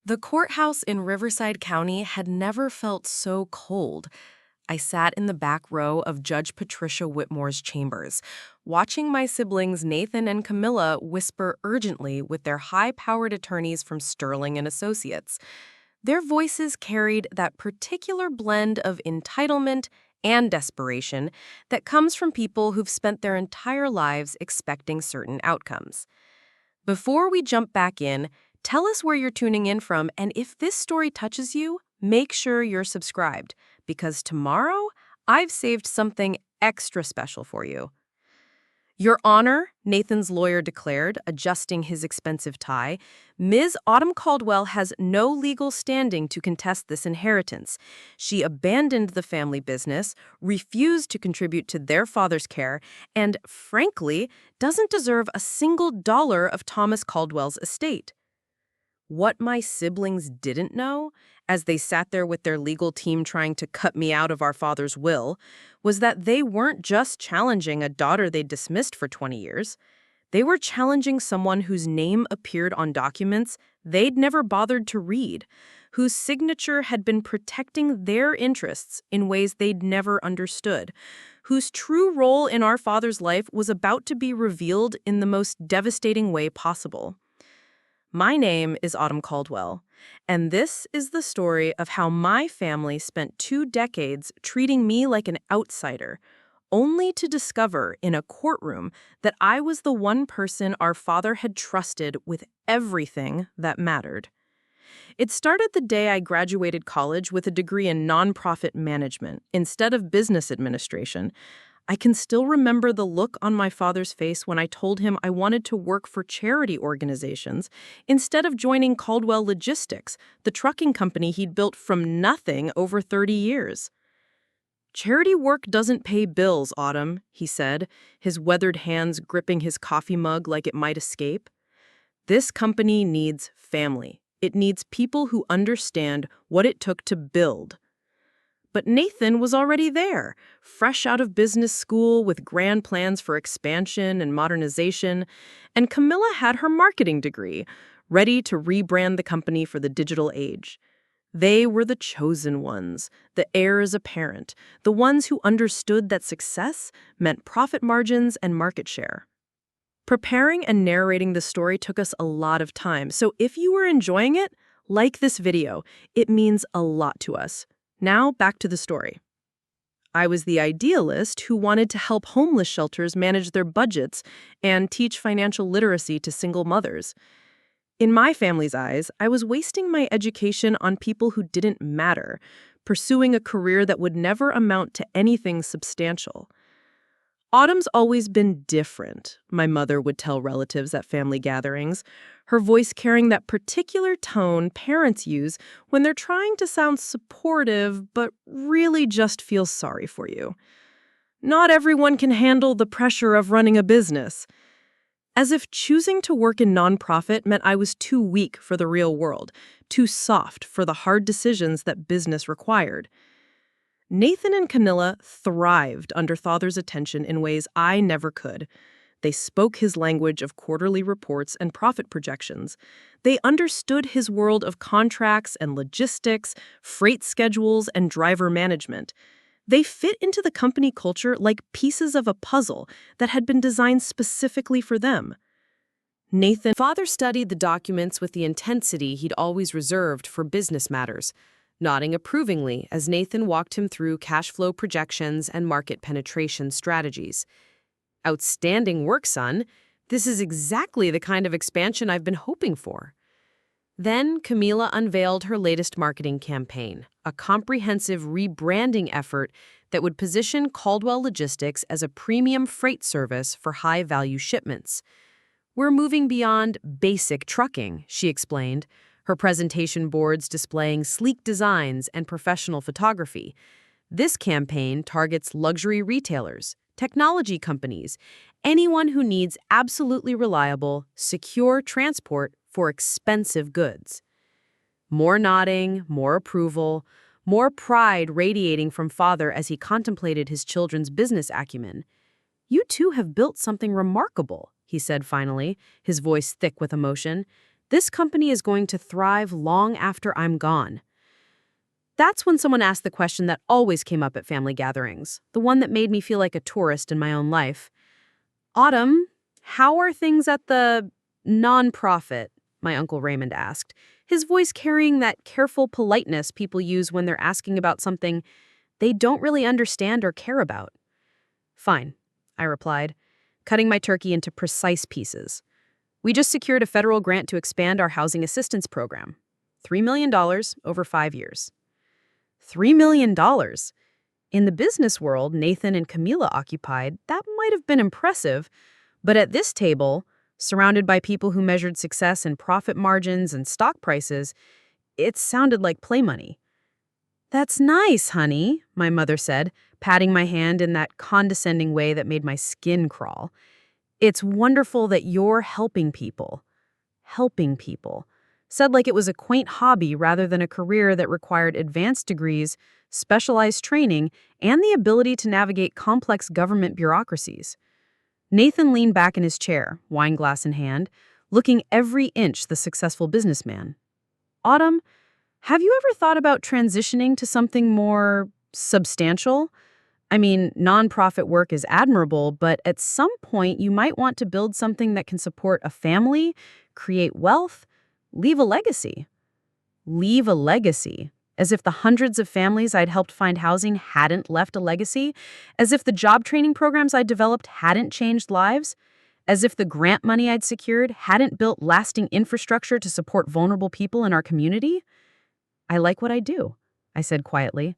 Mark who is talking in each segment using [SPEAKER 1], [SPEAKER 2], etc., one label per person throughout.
[SPEAKER 1] The courthouse in Riverside County had never felt so cold. I sat in the back row of Judge Patricia Whitmore's chambers, watching my siblings Nathan and Camila whisper urgently with their high-powered attorneys from Sterling and Associates. Their voices carried that particular blend of entitlement and desperation that comes from people who've spent their entire lives expecting certain outcomes. Before we jump back in, tell us where you're tuning in from, and if this story touches you, make sure you're subscribed, because tomorrow I've saved something extra special for you. Your Honor, Nathan's lawyer declared, adjusting his expensive tie, Ms. Autumn Caldwell has no legal standing to contest this inheritance. She abandoned the family business, refused to contribute to their father's care, and, frankly, doesn't deserve a single dollar of Thomas Caldwell's estate. What my siblings didn't know, as they sat there with their legal team trying to cut me out of our father's will, was that they weren't just challenging a daughter they'd dismissed for 20 years. They were challenging someone whose name appeared on documents they'd never bothered to read, whose signature had been protecting their interests in ways they'd never understood, whose true role in our father's life was about to be revealed in the most devastating way possible. My name is Autumn Caldwell, and this is the story of how my family spent 2 decades treating me like an outsider, only to discover in a courtroom that I was the one person our father had trusted with everything that mattered. It started the day I graduated college with a degree in nonprofit management instead of business administration. I can still remember the look on my father's face when I told him I wanted to work for charity organizations instead of joining Caldwell Logistics, the trucking company he'd built from nothing over 30 years. "Charity work doesn't pay bills, Autumn," he said, his weathered hands gripping his coffee mug like it might escape. "This company needs family. It needs people who understand what it took to build." But Nathan was already there, fresh out of business school with grand plans for expansion and modernization, and Camilla had her marketing degree, ready to rebrand the company for the digital age. They were the chosen ones, the heirs apparent, the ones who understood that success meant profit margins and market share. Preparing and narrating the story took us a lot of time, so if you were enjoying it, like this video. It means a lot to us. Now, back to the story. I was the idealist who wanted to help homeless shelters manage their budgets and teach financial literacy to single mothers. In my family's eyes, I was wasting my education on people who didn't matter, pursuing a career that would never amount to anything substantial. "Autumn's always been different," my mother would tell relatives at family gatherings, her voice carrying that particular tone parents use when they're trying to sound supportive but really just feel sorry for you. "Not everyone can handle the pressure of running a business." As if choosing to work in nonprofit meant I was too weak for the real world, too soft for the hard decisions that business required. Nathan and Camila thrived under father's attention in ways I never could. They spoke his language of quarterly reports and profit projections. They understood his world of contracts and logistics, freight schedules, and driver management. They fit into the company culture like pieces of a puzzle that had been designed specifically for them. Father studied the documents with the intensity he'd always reserved for business matters, nodding approvingly as Nathan walked him through cash flow projections and market penetration strategies. "Outstanding work, son. This is exactly the kind of expansion I've been hoping for." Then Camila unveiled her latest marketing campaign, a comprehensive rebranding effort that would position Caldwell Logistics as a premium freight service for high-value shipments. "We're moving beyond basic trucking," she explained, her presentation boards displaying sleek designs and professional photography. "This campaign targets luxury retailers, technology companies, anyone who needs absolutely reliable, secure transport for expensive goods." More nodding, more approval, more pride radiating from father as he contemplated his children's business acumen. "You two have built something remarkable," he said finally, his voice thick with emotion.
[SPEAKER 2] This company is going to thrive long after I'm gone. That's when someone asked the question that always came up at family gatherings, the one that made me feel like a tourist in my own life. Autumn, how are things at the nonprofit? My Uncle Raymond asked, his voice carrying that careful politeness people use when they're asking about something they don't really understand or care about. Fine, I replied, cutting my turkey into precise pieces. We just secured a federal grant to expand our housing assistance program. $3 million over 5 years. $3 million. In the business world Nathan and Camila occupied, that might have been impressive, but at this table, surrounded by people who measured success in profit margins and stock prices, it sounded like play money. "That's nice, honey," my mother said, patting my hand in that condescending way that made my skin crawl. "It's wonderful that you're helping people." Helping people. Said like it was a quaint hobby rather than a career that required advanced degrees, specialized training, and the ability to navigate complex government bureaucracies. Nathan leaned back in his chair, wine glass in hand, looking every inch the successful businessman. "Autumn, have you ever thought about transitioning to something more substantial? I mean, nonprofit work is admirable, but at some point you might want to build something that can support a family, create wealth, leave a legacy." Leave a legacy. As if the hundreds of families I'd helped find housing hadn't left a legacy. As if the job training programs I'd developed hadn't changed lives. As if the grant money I'd secured hadn't built lasting infrastructure to support vulnerable people in our community. "I like what I do," I said quietly.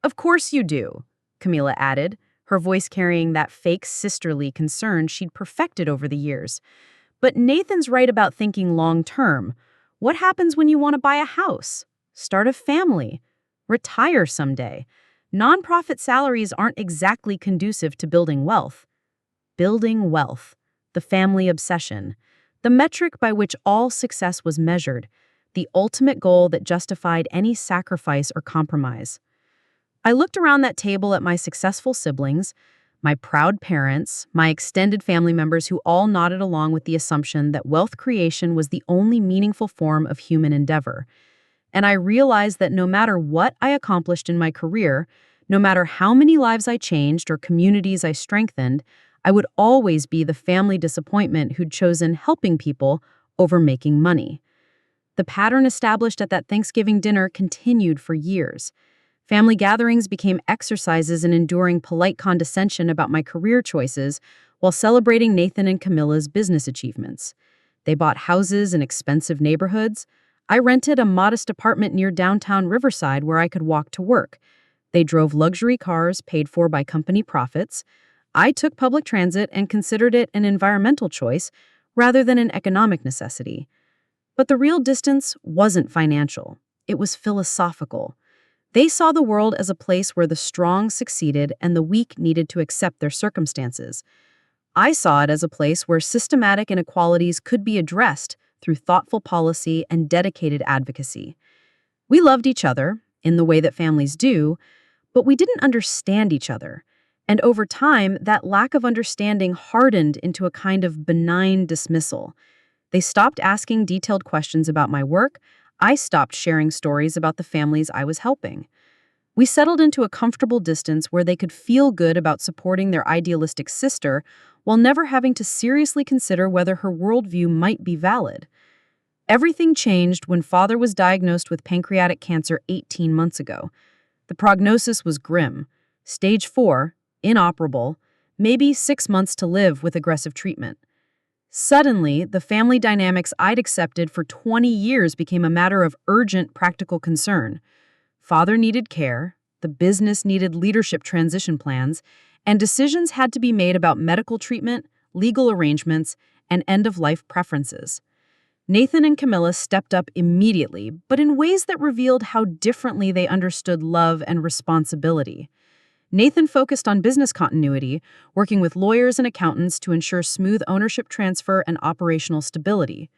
[SPEAKER 2] "Of course you do," Camila added, her voice carrying that fake sisterly concern she'd perfected over the years. "But Nathan's right about thinking long-term. What happens when you want to buy a house? Start a family? Retire someday? Nonprofit salaries aren't exactly conducive to building wealth." Building wealth. The family obsession. The metric by which all success was measured. The ultimate goal that justified any sacrifice or compromise. I looked around that table at my successful siblings, my proud parents, my extended family members who all nodded along with the assumption that wealth creation was the only meaningful form of human endeavor. And I realized that no matter what I accomplished in my career, no matter how many lives I changed or communities I strengthened, I would always be the family disappointment who'd chosen helping people over making money. The pattern established at that Thanksgiving dinner continued for years. Family gatherings became exercises in enduring polite condescension about my career choices while celebrating Nathan and Camila's business achievements. They bought houses in expensive neighborhoods. I rented a modest apartment near downtown Riverside where I could walk to work. They drove luxury cars paid for by company profits. I took public transit and considered it an environmental choice rather than an economic necessity. But the real distance wasn't financial. It was philosophical. They saw the world as a place where the strong succeeded and the weak needed to accept their circumstances. I saw it as a place where systematic inequalities could be addressed through thoughtful policy and dedicated advocacy. We loved each other, in the way that families do, but we didn't understand each other. And over time, that lack of understanding hardened into a kind of benign dismissal. They stopped asking detailed questions about my work. I stopped sharing stories about the families I was helping. We settled into a comfortable distance where they could feel good about supporting their idealistic sister while never having to seriously consider whether her worldview might be valid. Everything changed when Father was diagnosed with pancreatic cancer 18 months ago. The prognosis was grim. Stage 4, inoperable, maybe 6 months to live with aggressive treatment. Suddenly, the family dynamics I'd accepted for 20 years became a matter of urgent practical concern. Father needed care, the business needed leadership transition plans, and decisions had to be made about medical treatment, legal arrangements, and end-of-life preferences. Nathan and Camila stepped up immediately, but in ways that revealed how differently they understood love and responsibility. Nathan focused on business continuity, working with lawyers and accountants to ensure smooth ownership transfer and operational stability.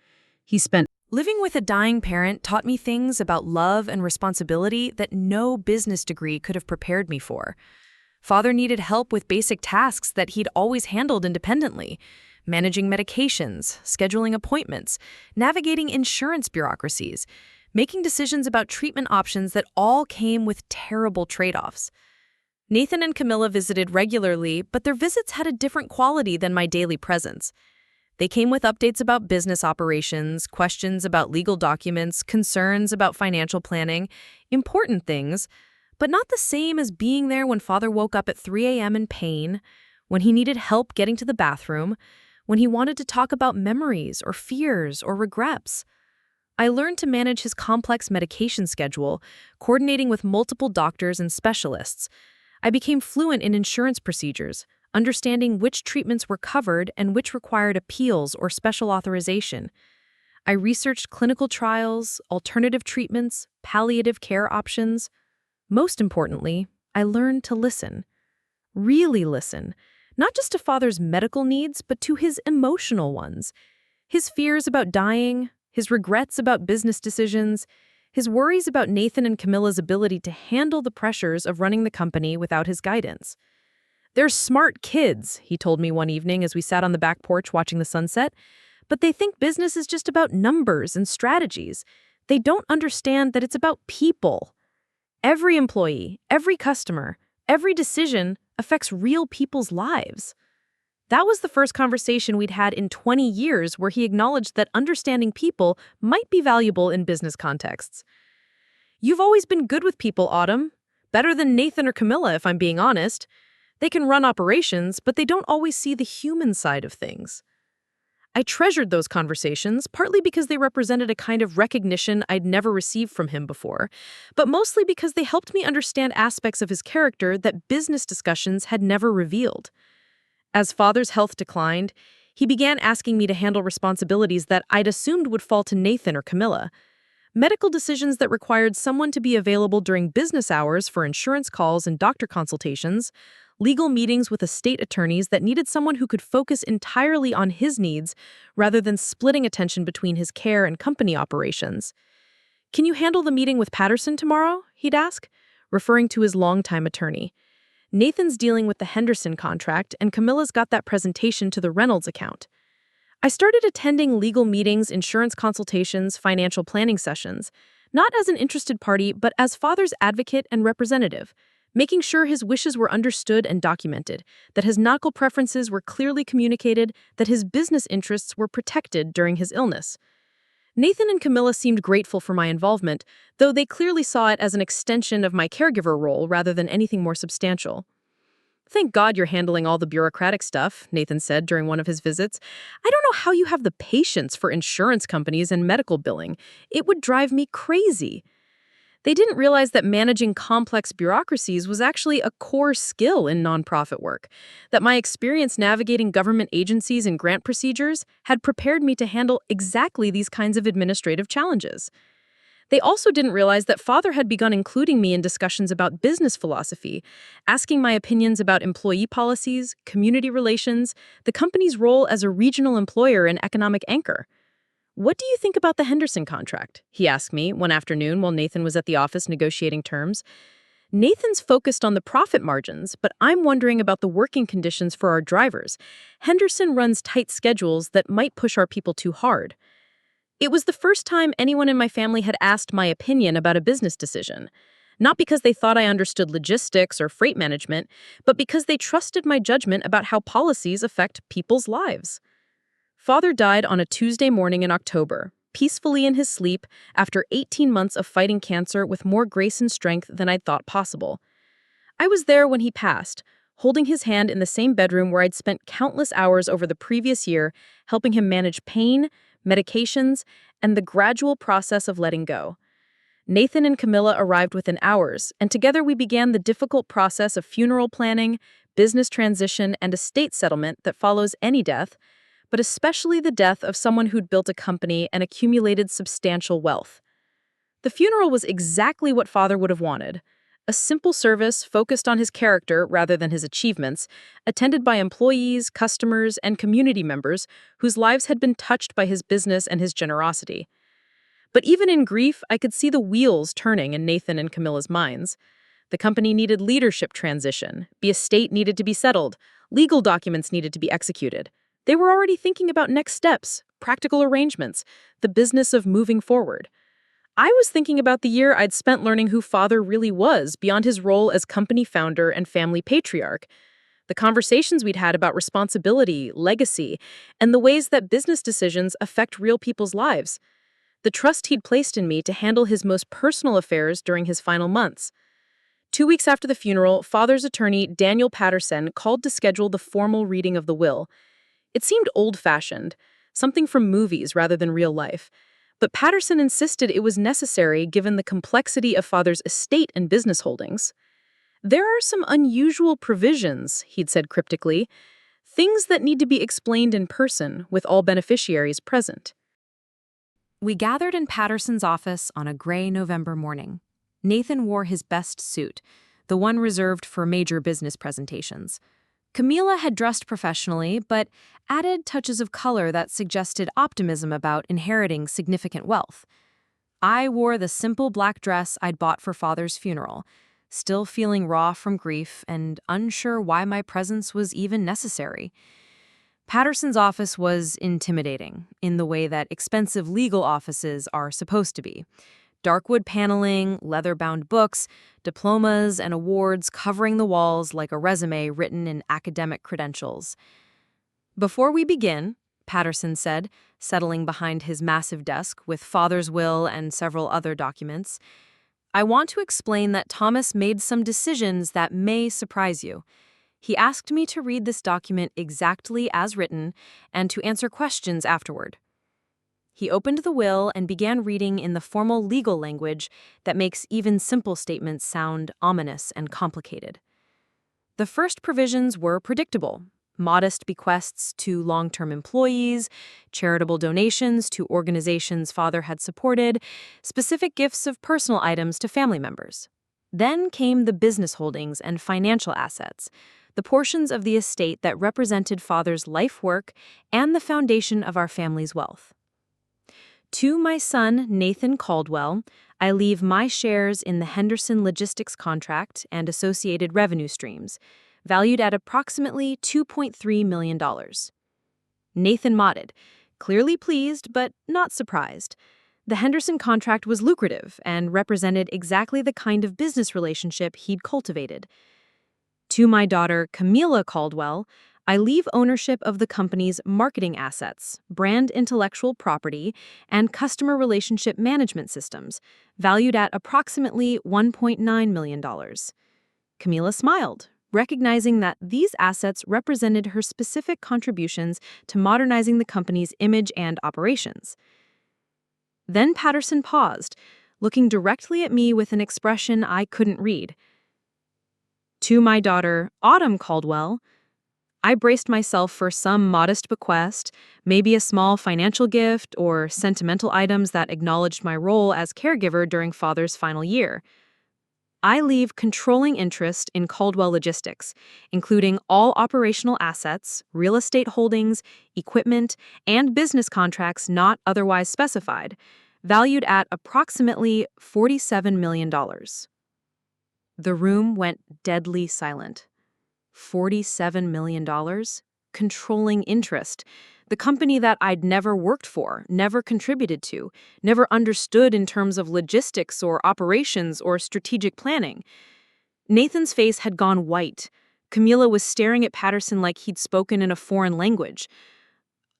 [SPEAKER 2] He spent
[SPEAKER 1] Living with a dying parent taught me things about love and responsibility that no business degree could have prepared me for. Father needed help with basic tasks that he'd always handled independently, managing medications, scheduling appointments, navigating insurance bureaucracies, making decisions about treatment options that all came with terrible trade-offs. Nathan and Camila visited regularly, but their visits had a different quality than my daily presence. They came with updates about business operations, questions about legal documents, concerns about financial planning, important things, but not the same as being there when Father woke up at 3 a.m. in pain, when he needed help getting to the bathroom, when he wanted to talk about memories or fears or regrets. I learned to manage his complex medication schedule, coordinating with multiple doctors and specialists. I became fluent in insurance procedures, understanding which treatments were covered and which required appeals or special authorization. I researched clinical trials, alternative treatments, palliative care options. Most importantly, I learned to listen. Really listen. Not just to Father's medical needs, but to his emotional ones. His fears about dying, his regrets about business decisions, his worries about Nathan and Camila's ability to handle the pressures of running the company without his guidance. "They're smart kids," he told me one evening as we sat on the back porch watching the sunset, "but they think business is just about numbers and strategies. They don't understand that it's about people. Every employee, every customer, every decision affects real people's lives." That was the first conversation we'd had in 20 years where he acknowledged that understanding people might be valuable in business contexts. "You've always been good with people, Autumn. Better than Nathan or Camila, if I'm being honest. They can run operations, but they don't always see the human side of things." I treasured those conversations, partly because they represented a kind of recognition I'd never received from him before, but mostly because they helped me understand aspects of his character that business discussions had never revealed. As Father's health declined, he began asking me to handle responsibilities that I'd assumed would fall to Nathan or Camila. Medical decisions that required someone to be available during business hours for insurance calls and doctor consultations, legal meetings with estate attorneys that needed someone who could focus entirely on his needs rather than splitting attention between his care and company operations. "Can you handle the meeting with Patterson tomorrow?" he'd ask, referring to his longtime attorney. Nathan's dealing with the Henderson contract, and Camila's got that presentation to the Reynolds account. I started attending legal meetings, insurance consultations, financial planning sessions, not as an interested party, but as Father's advocate and representative, making sure his wishes were understood and documented, that his medical preferences were clearly communicated, that his business interests were protected during his illness. Nathan and Camila seemed grateful for my involvement, though they clearly saw it as an extension of my caregiver role rather than anything more substantial. "Thank God you're handling all the bureaucratic stuff," Nathan said during one of his visits. "I don't know how you have the patience for insurance companies and medical billing. It would drive me crazy." They didn't realize that managing complex bureaucracies was actually a core skill in nonprofit work, that my experience navigating government agencies and grant procedures had prepared me to handle exactly these kinds of administrative challenges. They also didn't realize that Father had begun including me in discussions about business philosophy, asking my opinions about employee policies, community relations, the company's role as a regional employer and economic anchor. "What do you think about the Henderson contract?" he asked me one afternoon while Nathan was at the office negotiating terms. "Nathan's focused on the profit margins, but I'm wondering about the working conditions for our drivers. Henderson runs tight schedules that might push our people too hard." It was the first time anyone in my family had asked my opinion about a business decision. Not because they thought I understood logistics or freight management, but because they trusted my judgment about how policies affect people's lives. Father died on a Tuesday morning in October, peacefully in his sleep after 18 months of fighting cancer with more grace and strength than I'd thought possible. I was there when he passed, holding his hand in the same bedroom where I'd spent countless hours over the previous year helping him manage pain, medications, and the gradual process of letting go. Nathan and Camila arrived within hours, and together we began the difficult process of funeral planning, business transition, and estate settlement that follows any death, but especially the death of someone who'd built a company and accumulated substantial wealth. The funeral was exactly what Father would have wanted. A simple service focused on his character rather than his achievements, attended by employees, customers, and community members whose lives had been touched by his business and his generosity. But even in grief, I could see the wheels turning in Nathan and Camila's minds. The company needed leadership transition, the estate needed to be settled, legal documents needed to be executed.
[SPEAKER 2] They were already thinking about next steps, practical arrangements, the business of moving forward. I was thinking about the year I'd spent learning who Father really was beyond his role as company founder and family patriarch. The conversations we'd had about responsibility, legacy, and the ways that business decisions affect real people's lives. The trust he'd placed in me to handle his most personal affairs during his final months. 2 weeks after the funeral, Father's attorney, Daniel Patterson, called to schedule the formal reading of the will. It seemed old-fashioned, something from movies rather than real life. But Patterson insisted it was necessary given the complexity of Father's estate and business holdings. There are some unusual provisions, he'd said cryptically, things that need to be explained in person with all beneficiaries present.
[SPEAKER 1] We gathered in Patterson's office on a gray November morning. Nathan wore his best suit, the one reserved for major business presentations. Camila had dressed professionally, but added touches of color that suggested optimism about inheriting significant wealth. I wore the simple black dress I'd bought for Father's funeral, still feeling raw from grief and unsure why my presence was even necessary. Patterson's office was intimidating, in the way that expensive legal offices are supposed to be. Dark wood paneling, leather-bound books, diplomas and awards covering the walls like a resume written in academic credentials. "Before we begin," Patterson said, settling behind his massive desk with Father's will and several other documents, "I want to explain that Thomas made some decisions that may surprise you. He asked me to read this document exactly as written and to answer questions afterward." He opened the will and began reading in the formal legal language that makes even simple statements sound ominous and complicated. The first provisions were predictable: modest bequests to long-term employees, charitable donations to organizations Father had supported, specific gifts of personal items to family members. Then came the business holdings and financial assets, the portions of the estate that represented Father's life work and the foundation of our family's wealth. "To my son, Nathan Caldwell, I leave my shares in the Henderson Logistics contract and associated revenue streams, valued at approximately $2.3 million. Nathan nodded, clearly pleased but not surprised. The Henderson contract was lucrative and represented exactly the kind of business relationship he'd cultivated. "To my daughter, Camila Caldwell, I leave ownership of the company's marketing assets, brand intellectual property, and customer relationship management systems, valued at approximately $1.9 million. Camila smiled, recognizing that these assets represented her specific contributions to modernizing the company's image and operations. Then Patterson paused, looking directly at me with an expression I couldn't read. "To my daughter, Autumn Caldwell, I braced myself for some modest bequest, maybe a small financial gift or sentimental items that acknowledged my role as caregiver during Father's final year. I leave controlling interest in Caldwell Logistics, including all operational assets, real estate holdings, equipment, and business contracts not otherwise specified, valued at approximately $47 million. The room went deadly silent. $47 million? Controlling interest. The company that I'd never worked for, never contributed to, never understood in terms of logistics or operations or strategic planning. Nathan's face had gone white. Camila was staring at Patterson like he'd spoken in a foreign language.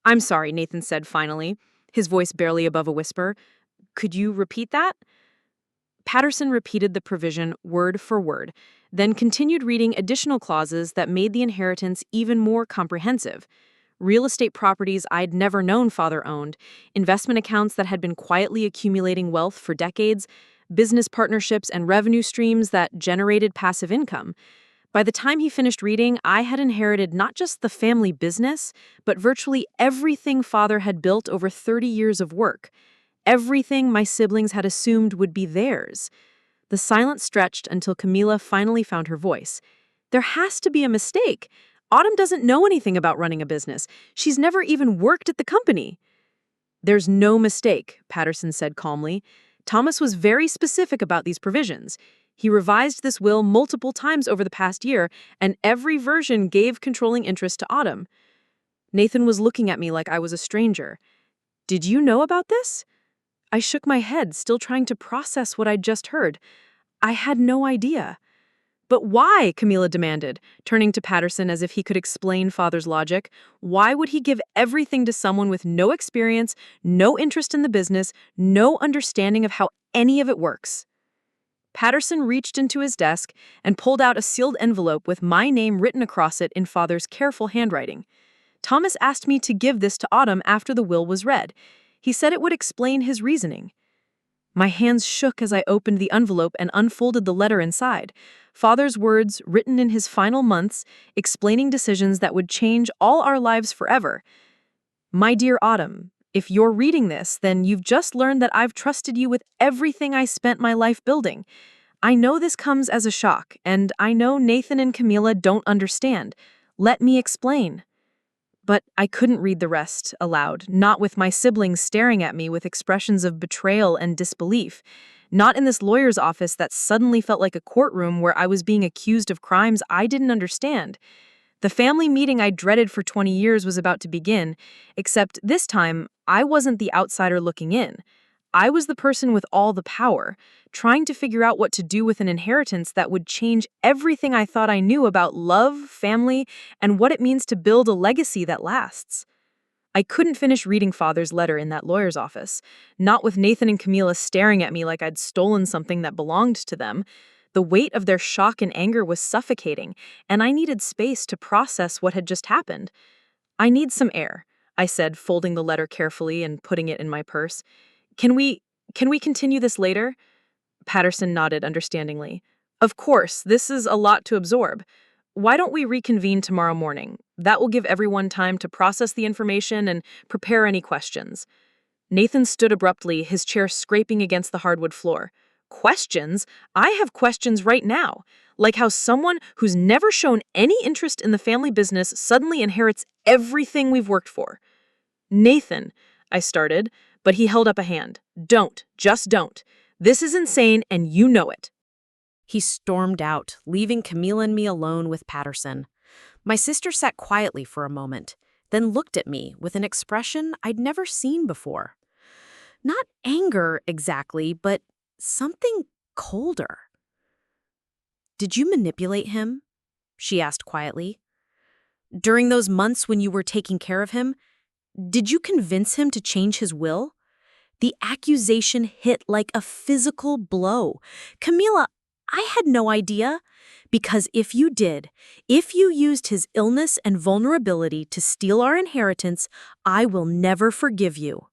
[SPEAKER 1] "I'm sorry," Nathan said finally, his voice barely above a whisper. "Could you repeat that?" Patterson repeated the provision word for word, then continued reading additional clauses that made the inheritance even more comprehensive. Real estate properties I'd never known Father owned, investment accounts that had been quietly accumulating wealth for decades, business partnerships and revenue streams that generated passive income. By the time he finished reading, I had inherited not just the family business, but virtually everything Father had built over 30 years of work. Everything my siblings had assumed would be theirs. The silence stretched until Camila finally found her voice. "There has to be a mistake. Autumn doesn't know anything about running a business. She's never even worked at the company." "There's no mistake," Patterson said calmly. "Thomas was very specific about these provisions. He revised this will multiple times over the past year, and every version gave controlling interest to Autumn."
[SPEAKER 2] Nathan was looking at me like I was a stranger. Did you know about this? I shook my head, still trying to process what I'd just heard. I had no idea. But why? Camila demanded, turning to Patterson as if he could explain father's logic. Why would he give everything to someone with no experience, no interest in the business, no understanding of how any of it works? Patterson reached into his desk and pulled out a sealed envelope with my name written across it in father's careful handwriting. Thomas asked me to give this to Autumn after the will was read. He said it would explain his reasoning. My hands shook as I opened the envelope and unfolded the letter inside. Father's words, written in his final months, explaining decisions that would change all our lives forever. My dear Autumn, if you're reading this, then you've just learned that I've trusted you with everything I spent my life building. I know this comes as a shock, and I know Nathan and Camila don't understand. Let me explain. But I couldn't read the rest aloud, not with my siblings staring at me with expressions of betrayal and disbelief. Not in this lawyer's office that suddenly felt like a courtroom where I was being accused of crimes I didn't understand. The family meeting I dreaded for 20 years was about to begin, except this time, I wasn't the outsider looking in. I was the person with all the power, trying to figure out what to do with an inheritance that would change everything I thought I knew about love, family, and what it means to build a legacy that lasts. I couldn't finish reading Father's letter in that lawyer's office, not with Nathan and Camila staring at me like I'd stolen something that belonged to them. The weight of their shock and anger was suffocating, and I needed space to process what had just happened. I need some air, I said, folding the letter carefully and putting it in my purse. Can we continue this later? Patterson nodded understandingly. Of course, this is a lot to absorb. Why don't we reconvene tomorrow morning? That will give everyone time to process the information and prepare any questions. Nathan stood abruptly, his chair scraping against the hardwood floor. Questions? I have questions right now. Like how someone who's never shown any interest in the family business suddenly inherits everything we've worked for. Nathan, I started, but he held up a hand. Don't. Just don't. This is insane, and you know it.
[SPEAKER 1] He stormed out, leaving Camila and me alone with Patterson. My sister sat quietly for a moment, then looked at me with an expression I'd never seen before. Not anger exactly, but something colder. "Did you manipulate him?" she asked quietly. "During those months when you were taking care of him, did you convince him to change his will?" The accusation hit like a physical blow. "Camila, I had no idea. Because if you did, if you used his illness and vulnerability to steal our inheritance, I will never forgive you."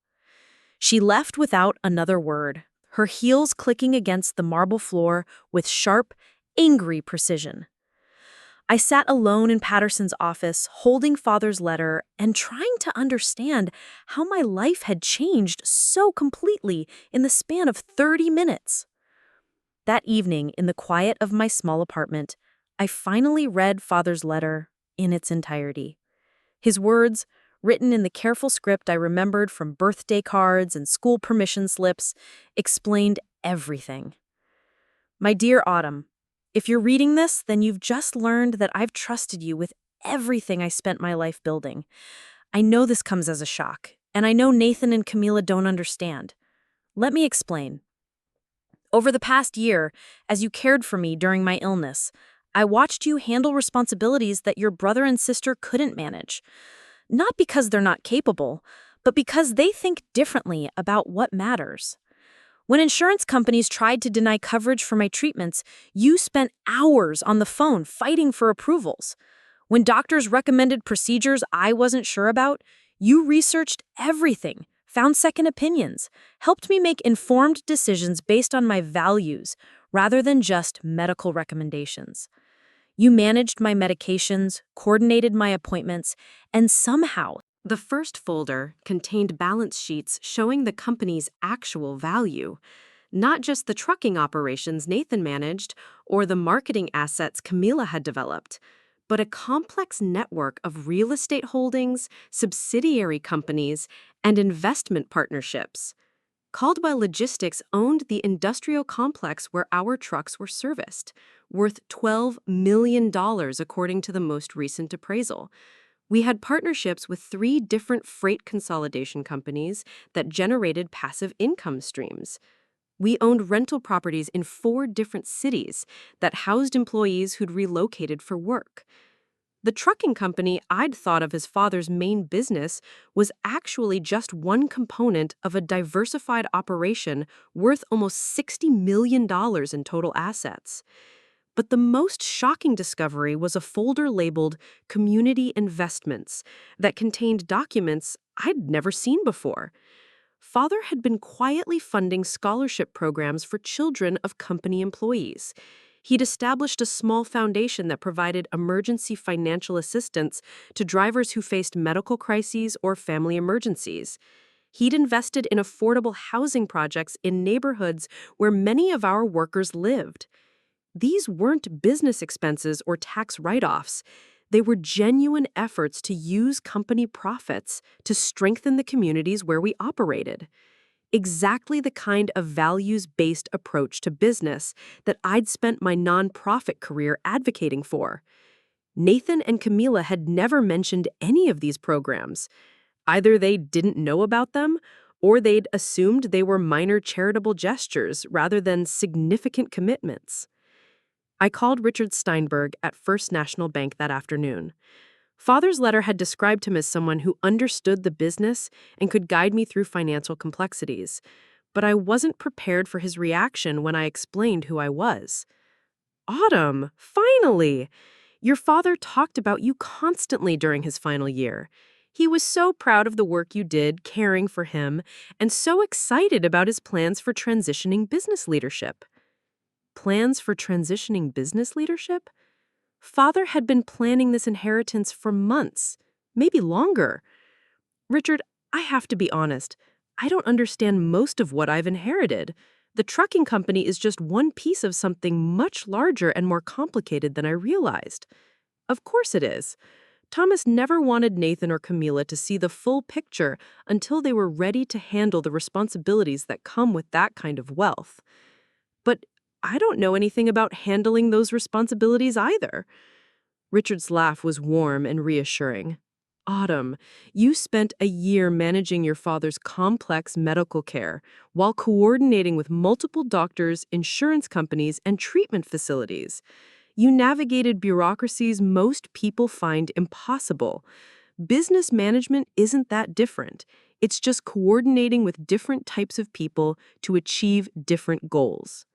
[SPEAKER 1] She left without another word, her heels clicking against the marble floor with sharp, angry precision. I sat alone in Patterson's office, holding Father's letter and trying to understand how my life had changed so completely in the span of 30 minutes. That evening, in the quiet of my small apartment, I finally read Father's letter in its entirety. His words, written in the careful script I remembered from birthday cards and school permission slips, explained everything. My dear Autumn, if you're reading this, then you've just learned that I've trusted you with everything I spent my life building. I know this comes as a shock, and I know Nathan and Camila don't understand. Let me explain. Over the past year, as you cared for me during my illness, I watched you handle responsibilities that your brother and sister couldn't manage. Not because they're not capable, but because they think differently about what matters. When insurance companies tried to deny coverage for my treatments, you spent hours on the phone fighting for approvals. When doctors recommended procedures I wasn't sure about, you researched everything, found second opinions, helped me make informed decisions based on my values rather than just medical recommendations. You managed my medications, coordinated my appointments, and somehow, the first folder contained balance sheets showing the company's actual value, not just the trucking operations Nathan managed or the marketing assets Camila had developed, but a complex network of real estate holdings, subsidiary companies, and investment partnerships. Caldwell Logistics owned the industrial complex where our trucks were serviced, worth $12 million according to the most recent appraisal.
[SPEAKER 2] We had partnerships with 3 different freight consolidation companies that generated passive income streams. We owned rental properties in 4 different cities that housed employees who'd relocated for work. The trucking company I'd thought of as father's main business was actually just one component of a diversified operation worth almost $60 million in total assets. But the most shocking discovery was a folder labeled Community Investments that contained documents I'd never seen before. Father had been quietly funding scholarship programs for children of company employees. He'd established a small foundation that provided emergency financial assistance to drivers who faced medical crises or family emergencies. He'd invested in affordable housing projects in neighborhoods where many of our workers lived. These weren't business expenses or tax write-offs. They were genuine efforts to use company profits to strengthen the communities where we operated. Exactly the kind of values-based approach to business that I'd spent my nonprofit career advocating for. Nathan and Camila had never mentioned any of these programs. Either they didn't know about them, or they'd assumed they were minor charitable gestures rather than significant commitments. I called Richard Steinberg at First National Bank that afternoon. Father's letter had described him as someone who understood the business and could guide me through financial complexities, but I wasn't prepared for his reaction when I explained who I was. "Autumn, finally! Your father talked about you constantly during his final year. He was so proud of the work you did caring for him and so excited about his plans for transitioning business leadership." Plans for transitioning business leadership? Father had been planning this inheritance for months, maybe longer. "Richard, I have to be honest. I don't understand most of what I've inherited. The trucking company is just one piece of something much larger and more complicated than I realized." "Of course it is." Thomas never wanted Nathan or Camila to see the full picture until they were ready to handle the responsibilities that come with that kind of wealth. "But I don't know anything about handling those responsibilities either." Richard's laugh was warm and reassuring. "Autumn, you spent a year managing your father's complex medical care while coordinating with multiple doctors, insurance companies, and treatment facilities. You navigated bureaucracies most people find impossible. Business management isn't that different. It's just coordinating with different types of people to achieve different goals."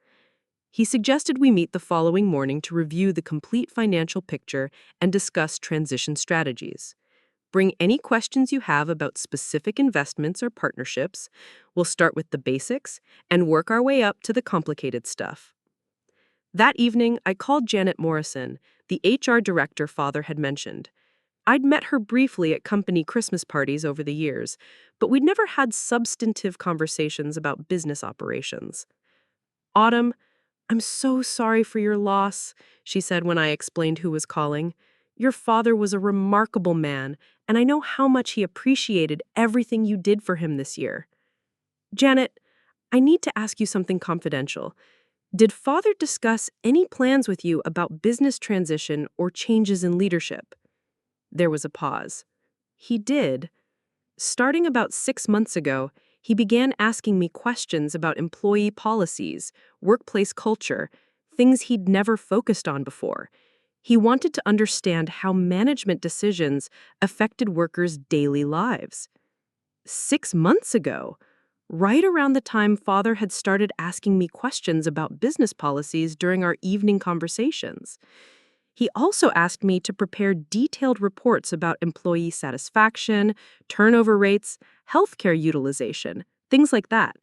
[SPEAKER 2] He suggested we meet the following morning to review the complete financial picture and discuss transition strategies. "Bring any questions you have about specific investments or partnerships. We'll start with the basics and work our way up to the complicated stuff." That evening, I called Janet Morrison, the HR director Father had mentioned. I'd met her briefly at company Christmas parties over the years, but we'd never had substantive conversations about business operations. "Autumn, I'm so sorry for your loss," she said when I explained who was calling. "Your father was a remarkable man, and I know how much he appreciated everything you did for him this year." "Janet, I need to ask you something confidential. Did Father discuss any plans with you about business transition or changes in leadership?" There was a pause. "He did. Starting about 6 months ago, he began asking me questions about employee policies, workplace culture, things he'd never focused on before. He wanted to understand how management decisions affected workers' daily lives." 6 months ago, right around the time Father had started asking me questions about business policies during our evening conversations. He also asked me to prepare detailed reports about employee satisfaction, turnover rates, healthcare utilization, things like that.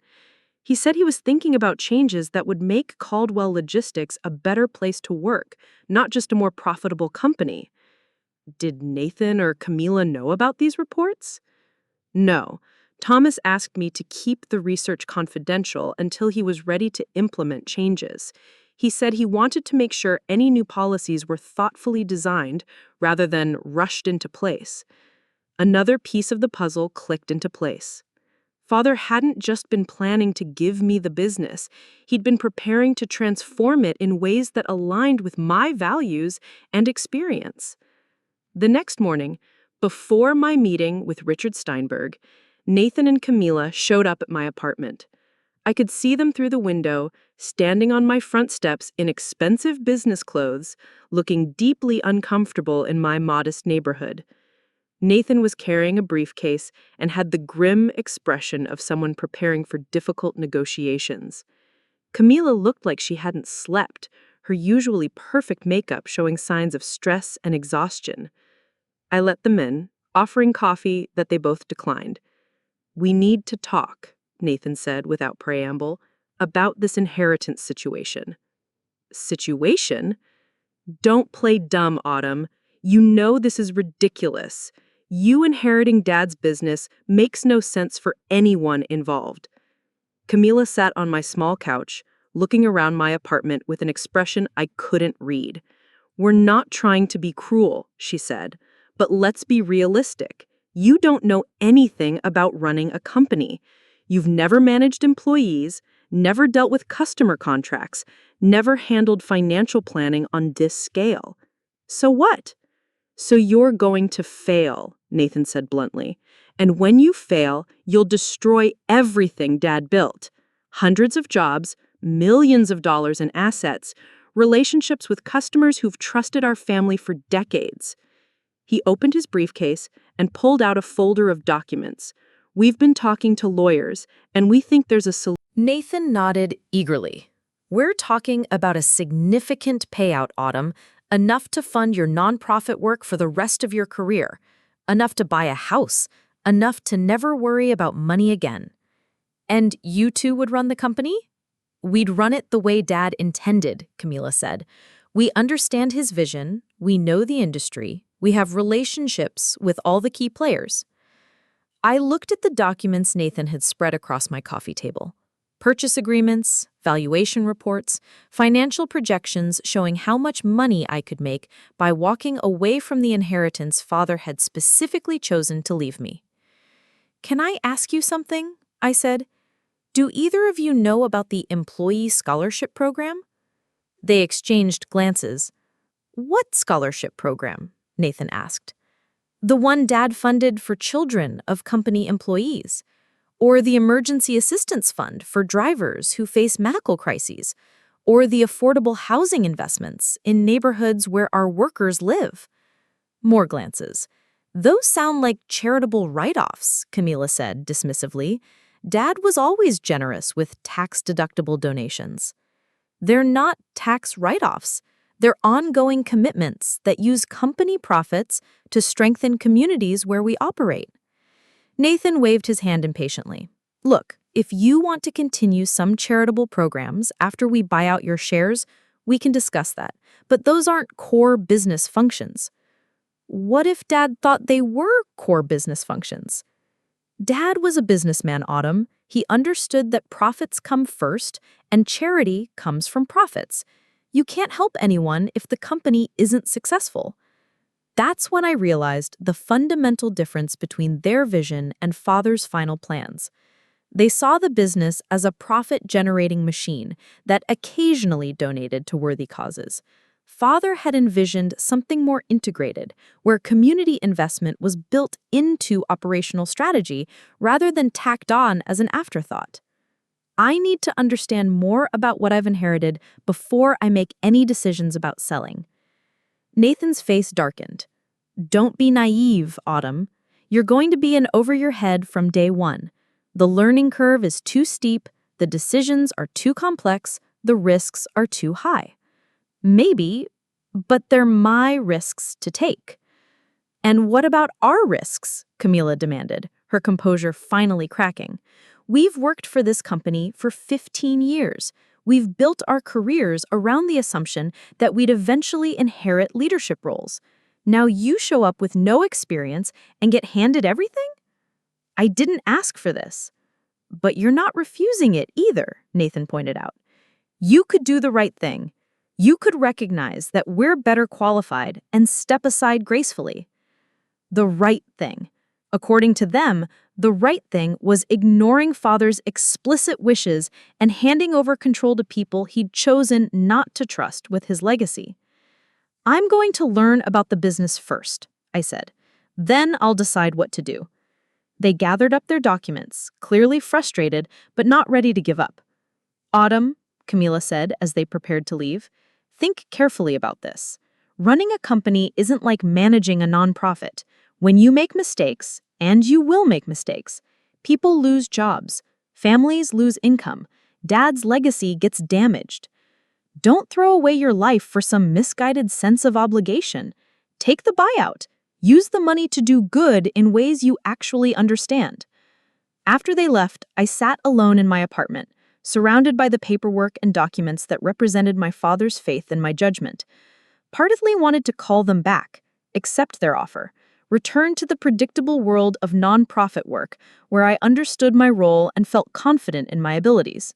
[SPEAKER 2] He said he was thinking about changes that would make Caldwell Logistics a better place to work, not just a more profitable company. Did Nathan or Camila know about these reports? No. Thomas asked me to keep the research confidential until he was ready to implement changes. He said he wanted to make sure any new policies were thoughtfully designed rather than rushed into place. Another piece of the puzzle clicked into place. Father hadn't just been planning to give me the business. He'd been preparing to transform it in ways that aligned with my values and experience. The next morning, Before my meeting with Richard Steinberg, Nathan and Camila showed up at my apartment. I could see them through the window, standing on my front steps in expensive business clothes, looking deeply uncomfortable in my modest neighborhood. Nathan was carrying a briefcase and had the grim expression of someone preparing for difficult negotiations. Camila looked like she hadn't slept, her usually perfect makeup showing signs of stress and exhaustion. I let them in, offering coffee that they both declined. "We need to talk," Nathan said without preamble, "about this inheritance situation." Situation? Don't play dumb, Autumn. You know this is ridiculous. You inheriting Dad's business makes no sense for anyone involved. Camila sat on my small couch, looking around my apartment with an expression I couldn't read. "We're not trying to be cruel," she said, "but let's be realistic. You don't know anything about running a company. You've never managed employees, never dealt with customer contracts, never handled financial planning on this scale. So what? So you're going to fail," Nathan said bluntly. "And when you fail, you'll destroy everything Dad built. Hundreds of jobs, millions of dollars in assets, relationships with customers who've trusted our family for decades." He opened his briefcase and pulled out a folder of documents. "We've been talking to lawyers, and we think there's a solution."
[SPEAKER 1] Nathan nodded eagerly. "We're talking about a significant payout, Autumn, enough to fund your nonprofit work for the rest of your career, enough to buy a house, enough to never worry about money again. And you two would run the company?" "We'd run it the way Dad intended," Camila said. "We understand his vision, we know the industry, we have relationships with all the key players." I looked at the documents Nathan had spread across my coffee table. Purchase agreements, valuation reports, financial projections showing how much money I could make by walking away from the inheritance Father had specifically chosen to leave me. "Can I ask you something?" I said. "Do either of you know about the employee scholarship program?" They exchanged glances. "What scholarship program?" Nathan asked. "The one Dad funded for children of company employees. Or the Emergency Assistance Fund for drivers who face medical crises, or the affordable housing investments in neighborhoods where our workers live." More glances. "Those sound like charitable write-offs," Camila said dismissively. "Dad was always generous with tax-deductible donations." "They're not tax write-offs. They're ongoing commitments that use company profits to strengthen communities where we operate." Nathan waved his hand impatiently. "Look, if you want to continue some charitable programs after we buy out your shares, we can discuss that. But those aren't core business functions." "What if Dad thought they were core business functions?" "Dad was a businessman, Autumn. He understood that profits come first, and charity comes from profits. You can't help anyone if the company isn't successful." That's when I realized the fundamental difference between their vision and Father's final plans. They saw the business as a profit-generating machine that occasionally donated to worthy causes. Father had envisioned something more integrated, where community investment was built into operational strategy rather than tacked on as an afterthought. I need to understand more about what I've inherited before I make any decisions about selling. Nathan's face darkened. "Don't be naive, Autumn. You're going to be in over your head from day one. The learning curve is too steep, the decisions are too complex, the risks are too high." "Maybe, but they're my risks to take." "And what about our risks?" Camila demanded, her composure finally cracking. "We've worked for this company for 15 years. We've built our careers around the assumption that we'd eventually inherit leadership roles. Now you show up with no experience and get handed everything?" "I didn't ask for this." "But you're not refusing it either," Nathan pointed out. "You could do the right thing. You could recognize that we're better qualified and step aside gracefully." The right thing. According to them, the right thing was ignoring Father's explicit wishes and handing over control to people he'd chosen not to trust with his legacy. "I'm going to learn about the business first," I said.
[SPEAKER 2] Then I'll decide what to do." They gathered up their documents, clearly frustrated but not ready to give up. "Autumn," Camila said as they prepared to leave, "think carefully about this. Running a company isn't like managing a nonprofit. When you make mistakes, and you will make mistakes, people lose jobs, families lose income, Dad's legacy gets damaged. Don't throw away your life for some misguided sense of obligation. Take the buyout. Use the money to do good in ways you actually understand." After they left, I sat alone in my apartment, surrounded by the paperwork and documents that represented my father's faith in my judgment. Part of me wanted to call them back, accept their offer, return to the predictable world of nonprofit work where I understood my role and felt confident in my abilities.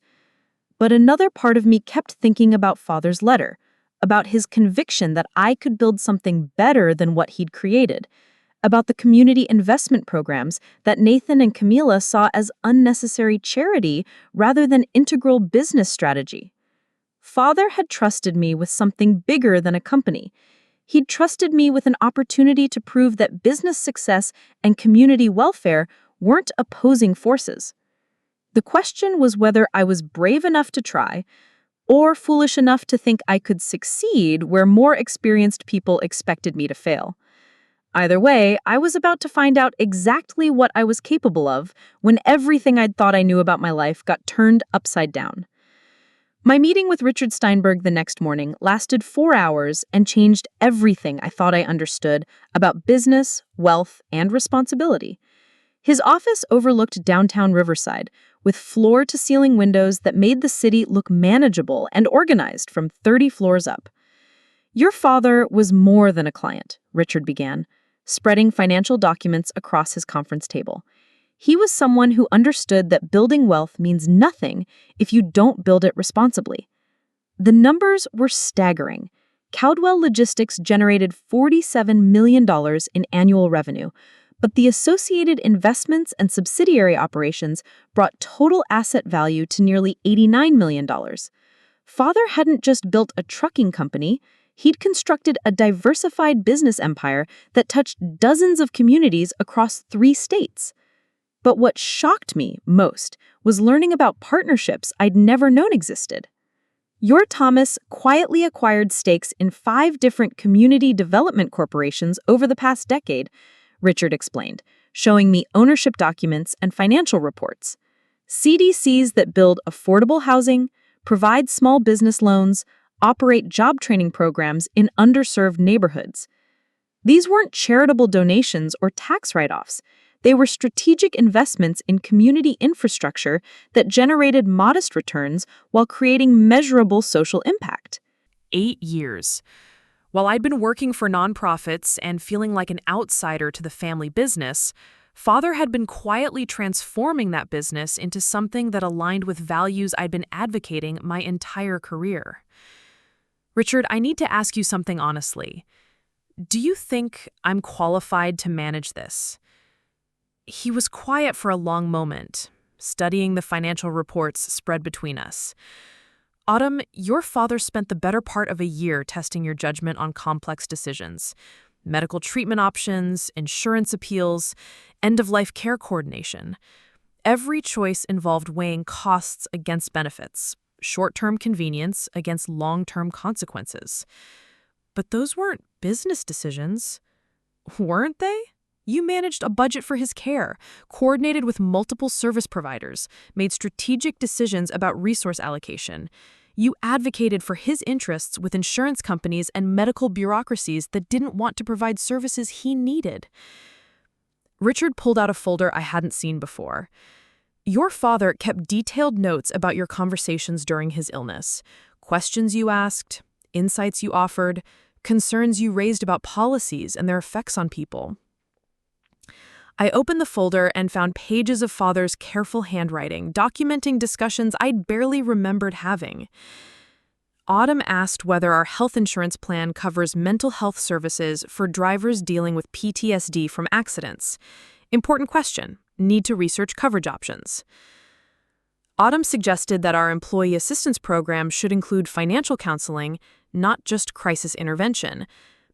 [SPEAKER 2] But another part of me kept thinking about Father's letter, about his conviction that I could build something better than what he'd created, about the community investment programs that Nathan and Camila saw as unnecessary charity rather than integral business strategy. Father had trusted me with something bigger than a company. He'd trusted me with an opportunity to prove that business success and community welfare weren't opposing forces. The question was whether I was brave enough to try, or foolish enough to think I could succeed where more experienced people expected me to fail. Either way, I was about to find out exactly what I was capable of when everything I'd thought I knew about my life got turned upside down. My meeting with Richard Steinberg the next morning lasted 4 hours and changed everything I thought I understood about business, wealth, and responsibility. His office overlooked downtown Riverside, with floor-to-ceiling windows that made the city look manageable and organized from 30 floors up. "Your father was more than a client," Richard began, spreading financial documents across his conference table. "He was someone who understood that building wealth means nothing if you don't build it responsibly." The numbers were staggering. Caldwell Logistics generated $47 million in annual revenue, but the associated investments and subsidiary operations brought total asset value to nearly $89 million. Father hadn't just built a trucking company, he'd constructed a diversified business empire that touched dozens of communities across 3 states. But what shocked me most was learning about partnerships I'd never known existed. "Your Thomas quietly acquired stakes in 5 different community development corporations over the past decade," Richard explained, showing me ownership documents and financial reports. "CDCs that build affordable housing, provide small business loans, operate job training programs in underserved neighborhoods. These weren't charitable donations or tax write-offs. They were strategic investments in community infrastructure that generated modest returns while creating measurable social impact."
[SPEAKER 1] 8 years. While I'd been working for nonprofits and feeling like an outsider to the family business, Father had been quietly transforming that business into something that aligned with values I'd been advocating my entire career. Richard, I need to ask you something honestly. Do you think I'm qualified to manage this? He was quiet for a long moment, studying the financial reports spread between us. Autumn, your father spent the better part of a year testing your judgment on complex decisions. Medical treatment options, insurance appeals, end-of-life care coordination. Every choice involved weighing costs against benefits, short-term convenience against long-term consequences. But those weren't business decisions, weren't they? You managed a budget for his care, coordinated with multiple service providers, made strategic decisions about resource allocation. You advocated for his interests with insurance companies and medical bureaucracies that didn't want to provide services he needed. Richard pulled out a folder I hadn't seen before. Your father kept detailed notes about your conversations during his illness, questions you asked, insights you offered, concerns you raised about policies and their effects on people. I opened the folder and found pages of Father's careful handwriting, documenting discussions I'd barely remembered having. Autumn asked whether our health insurance plan covers mental health services for drivers dealing with PTSD from accidents. Important question. Need to research coverage options. Autumn suggested that our employee assistance program should include financial counseling, not just crisis intervention.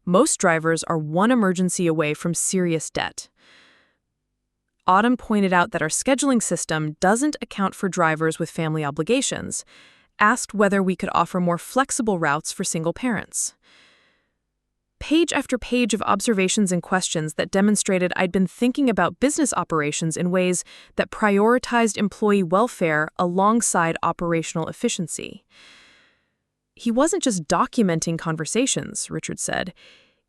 [SPEAKER 2] Most drivers are one emergency away from serious debt. Autumn pointed out that our scheduling system doesn't account for drivers with family obligations, asked whether we could offer more flexible routes for single parents. Page after page of observations and questions that demonstrated I'd been thinking about business operations in ways that prioritized employee welfare alongside operational efficiency. He wasn't just documenting conversations, Richard said.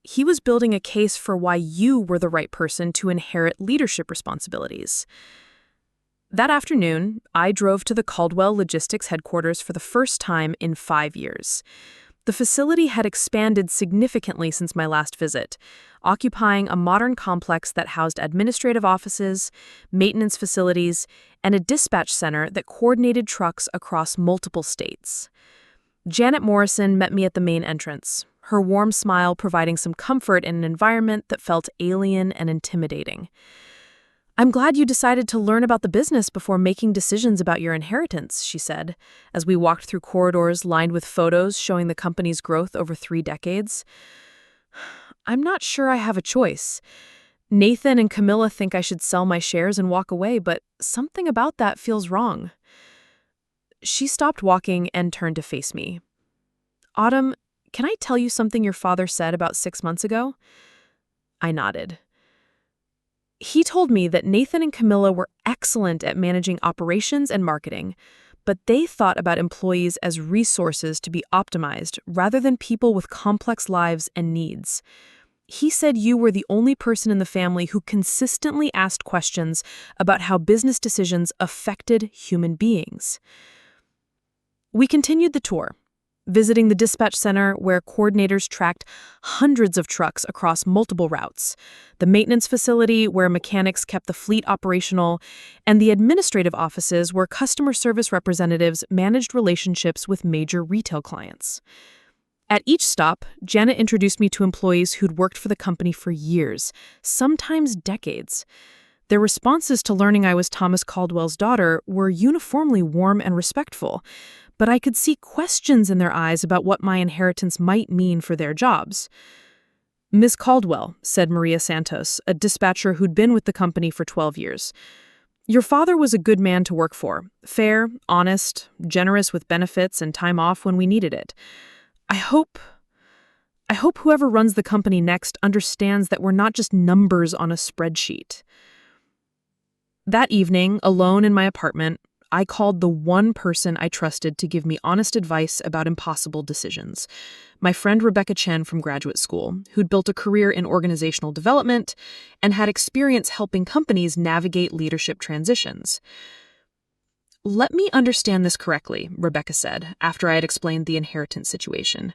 [SPEAKER 2] He was building a case for why you were the right person to inherit leadership responsibilities. That afternoon, I drove to the Caldwell Logistics headquarters for the first time in 5 years. The facility had expanded significantly since my last visit, occupying a modern complex that housed administrative offices, maintenance facilities, and a dispatch center that coordinated trucks across multiple states. Janet Morrison met me at the main entrance, her warm smile providing some comfort in an environment that felt alien and intimidating. "I'm glad you decided to learn about the business before making decisions about your inheritance," she said, as we walked through corridors lined with photos showing the company's growth over 3 decades. "I'm not sure I have a choice. Nathan and Camila think I should sell my shares and walk away, but something about that feels wrong." She stopped walking and turned to face me. "Autumn, can I tell you something your father said about 6 months ago?" I nodded. "He told me that Nathan and Camila were excellent at managing operations and marketing, but they thought about employees as resources to be optimized rather than people with complex lives and needs. He said you were the only person in the family who consistently asked questions about how business decisions affected human beings." We continued the tour, visiting the dispatch center where coordinators tracked hundreds of trucks across multiple routes, the maintenance facility where mechanics kept the fleet operational, and the administrative offices where customer service representatives managed relationships with major retail clients. At each stop, Janet introduced me to employees who'd worked for the company for years, sometimes decades. Their responses to learning I was Thomas Caldwell's daughter were uniformly warm and respectful, but I could see questions in their eyes about what my inheritance might mean for their jobs. "Miss Caldwell," said Maria Santos, a dispatcher who'd been with the company for 12 years. "Your father was a good man to work for, fair, honest, generous with benefits and time off when we needed it. I hope whoever runs the company next understands that we're not just numbers on a spreadsheet." That evening, alone in my apartment, I called the one person I trusted to give me honest advice about impossible decisions. My friend Rebecca Chen from graduate school, who'd built a career in organizational development and had experience helping companies navigate leadership transitions. "Let me understand this correctly," Rebecca said, after I had explained the inheritance situation.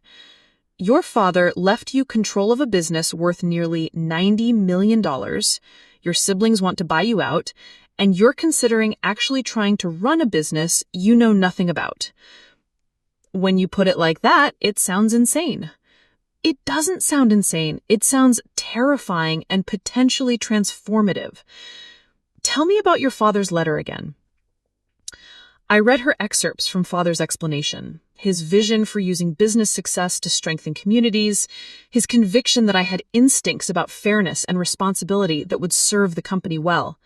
[SPEAKER 2] "Your father left you control of a business worth nearly $90 million. Your siblings want to buy you out, and you're considering actually trying to run a business you know nothing about. When you put it like that, it sounds insane." "It doesn't sound insane. It sounds terrifying and potentially transformative. Tell me about your father's letter again." I read her excerpts from father's explanation, his vision for using business success to strengthen communities, his conviction that I had instincts about fairness and responsibility that would serve the company well.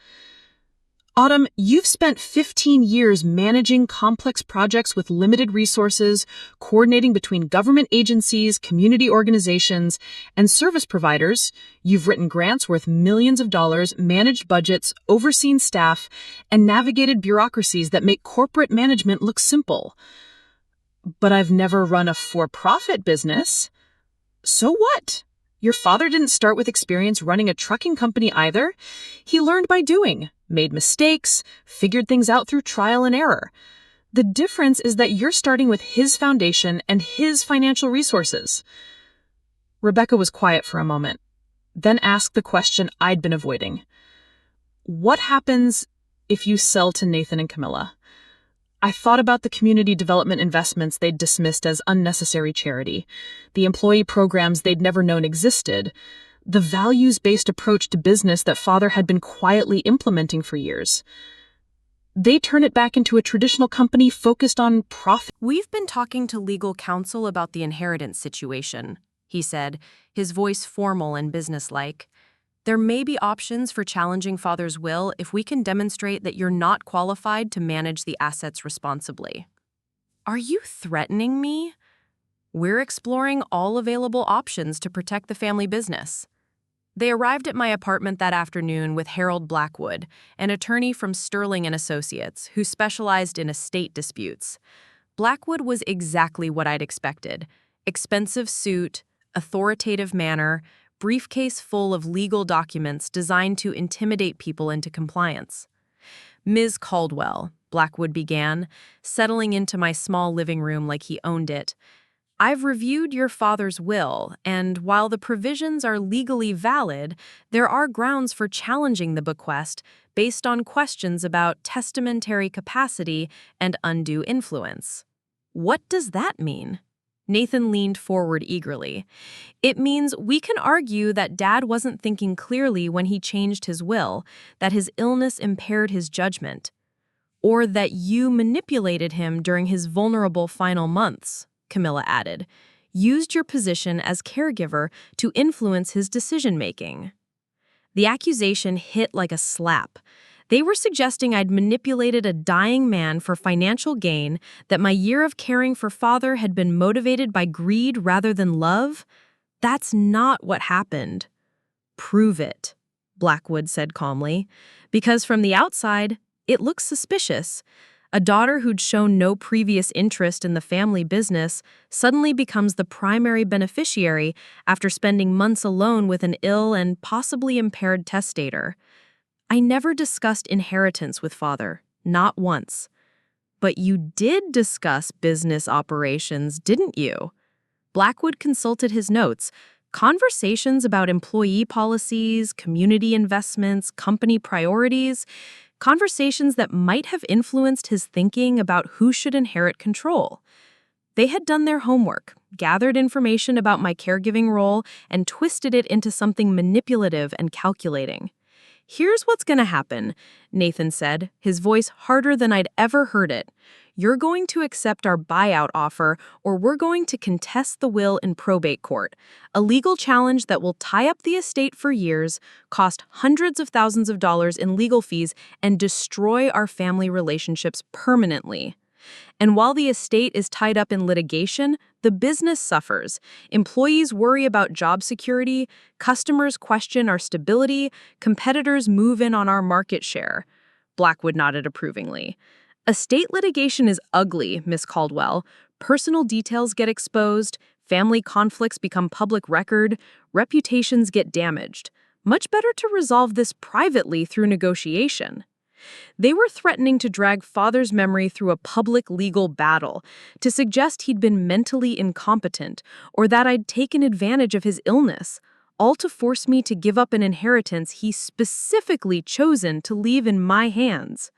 [SPEAKER 2] "Autumn, you've spent 15 years managing complex projects with limited resources, coordinating between government agencies, community organizations, and service providers. You've written grants worth millions of dollars, managed budgets, overseen staff, and navigated bureaucracies that make corporate management look simple." "But I've never run a for-profit business." "So what? Your father didn't start with experience running a trucking company either. He learned by doing, made mistakes, figured things out through trial and error. The difference is that you're starting with his foundation and his financial resources." Rebecca was quiet for a moment, then asked the question I'd been avoiding. "What happens if you sell to Nathan and Camila?" I thought about the community development investments they'd dismissed as unnecessary charity, the employee programs they'd never known existed, the values-based approach to business that father had been quietly implementing for years. They turn it back into a traditional company focused on profit.
[SPEAKER 1] We've been talking to legal counsel about the inheritance situation, he said, his voice formal and businesslike. "There may be options for challenging Father's will if we can demonstrate that you're not qualified to manage the assets responsibly." "Are you threatening me?" "We're exploring all available options to protect the family business." They arrived at my apartment that afternoon with Harold Blackwood, an attorney from Sterling and Associates who specialized in estate disputes. Blackwood was exactly what I'd expected. Expensive suit, authoritative manner, briefcase full of legal documents designed to intimidate people into compliance. "Ms. Caldwell," Blackwood began, settling into my small living room like he owned it, "I've reviewed your father's will, and while the provisions are legally valid, there are grounds for challenging the bequest based on questions about testamentary capacity and undue influence." "What does that mean?" Nathan leaned forward eagerly. "It means we can argue that Dad wasn't thinking clearly when he changed his will, that his illness impaired his judgment, or that you manipulated him during his vulnerable final months," Camila added, "used your position as caregiver to influence his decision-making." The accusation hit like a slap. They were suggesting I'd manipulated a dying man for financial gain, that my year of caring for Father had been motivated by greed rather than love. That's not what happened. "Prove it," Blackwood said calmly, "because from the outside, it looks suspicious. A daughter who'd shown no previous interest in the family business suddenly becomes the primary beneficiary after spending months alone with an ill and possibly impaired testator. I never discussed inheritance with Father, not once. But you did discuss business operations, didn't you?" Blackwood consulted his notes. Conversations about employee policies, community investments, company priorities, conversations that might have influenced his thinking about who should inherit control. They had done their homework, gathered information about my caregiving role, and twisted it into something manipulative and calculating. "Here's what's going to happen," Nathan said, his voice harder than I'd ever heard it. "You're going to accept our buyout offer, or we're going to contest the will in probate court, a legal challenge that will tie up the estate for years, cost hundreds of thousands of dollars in legal fees, and destroy our family relationships permanently. And while the estate is tied up in litigation, the business suffers. Employees worry about job security, customers question our stability, competitors move in on our market share." Blackwood nodded approvingly. "Estate litigation is ugly, Miss Caldwell. Personal details get exposed, family conflicts become public record, reputations get damaged. Much better to resolve this privately through negotiation." They were threatening to drag Father's memory through a public legal battle, to suggest he'd been mentally incompetent, or that I'd taken advantage of his illness, all to force me to give up an inheritance he specifically chosen to leave in my hands.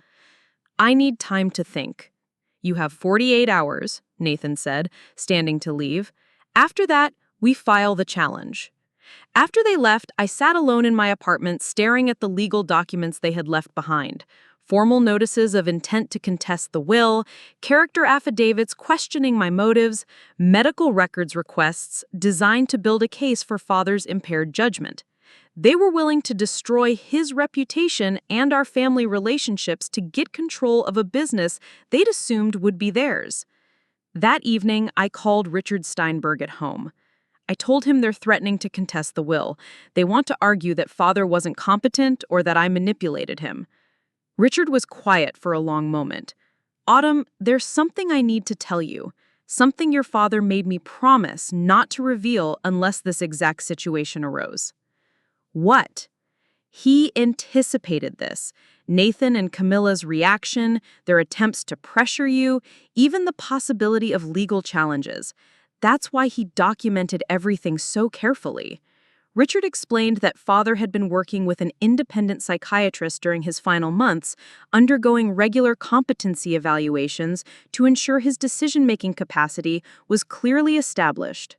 [SPEAKER 1] "I need time to think." "You have 48 hours, Nathan said, standing to leave. "After that, we file the challenge." After they left, I sat alone in my apartment staring at the legal documents they had left behind. Formal notices of intent to contest the will, character affidavits questioning my motives, medical records requests designed to build a case for Father's impaired judgment. They were willing to destroy his reputation and our family relationships to get control of a business they'd assumed would be theirs. That evening, I called Richard Steinberg at home. I told him they're threatening to contest the will. They want to argue that Father wasn't competent or that I manipulated him. Richard was quiet for a long moment. "Autumn, there's something I need to tell you. Something your father made me promise not to reveal unless this exact situation arose." "What?" "He anticipated this. Nathan and Camila's reaction, their attempts to pressure you, even the possibility of legal challenges. That's why he documented everything so carefully." Richard explained that Father had been working with an independent psychiatrist during his final months, undergoing regular competency evaluations to ensure his decision-making capacity was clearly established.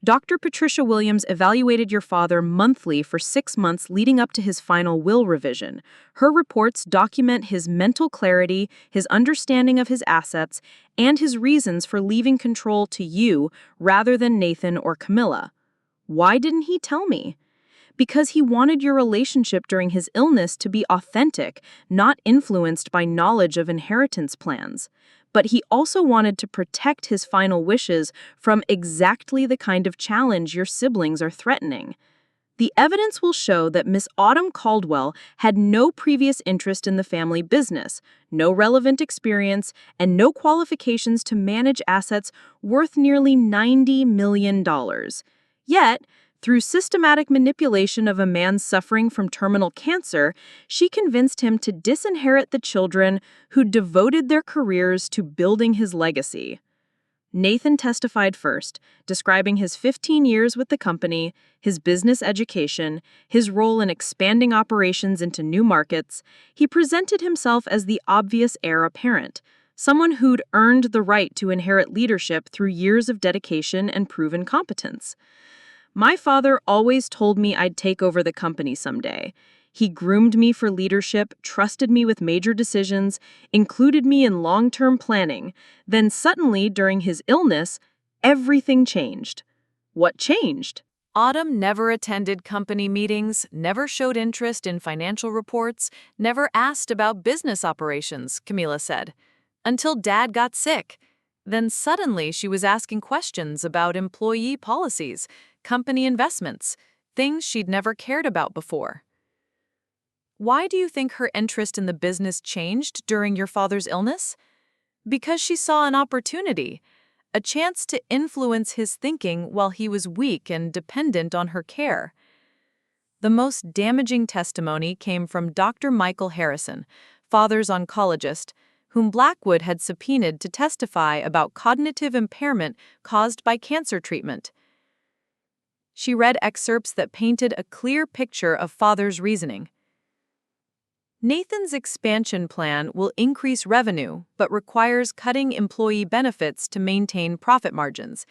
[SPEAKER 1] "Dr. Patricia Williams evaluated your father monthly for 6 months leading up to his final will revision. Her reports document his mental clarity, his understanding of his assets, and his reasons for leaving control to you rather than Nathan or Camila."
[SPEAKER 3] Why didn't he tell me? Because he wanted your relationship during his illness to be authentic, not influenced by knowledge of inheritance plans. But he also wanted to protect his final wishes from exactly the kind of challenge your siblings are threatening. The evidence will show that Miss Autumn Caldwell had no previous interest in the family business, no relevant experience, and no qualifications to manage assets worth nearly $90 million. Yet, through systematic manipulation of a man suffering from terminal cancer, she convinced him to disinherit the children who devoted their careers to building his legacy. Nathan testified first, describing his 15 years with the company, his business education, his role in expanding operations into new markets. He presented himself as the obvious heir apparent, someone who'd earned the right to inherit leadership through years of dedication and proven competence. My father always told me I'd take over the company someday. He groomed me for leadership, trusted me with major decisions, included me in long-term planning. Then suddenly, during his illness, everything changed. What changed?
[SPEAKER 1] Autumn never attended company meetings, never showed interest in financial reports, never asked about business operations, Camila said, until Dad got sick. Then suddenly she was asking questions about employee policies, company investments, things she'd never cared about before. Why do you think her interest in the business changed during your father's illness? Because she saw an opportunity, a chance to influence his thinking while he was weak and dependent on her care. The most damaging testimony came from Dr. Michael Harrison, father's oncologist, whom Blackwood had subpoenaed to testify about cognitive impairment caused by cancer treatment. She read excerpts that painted a clear picture of father's reasoning. Nathan's expansion plan will increase revenue, but requires cutting employee benefits to maintain profit margins.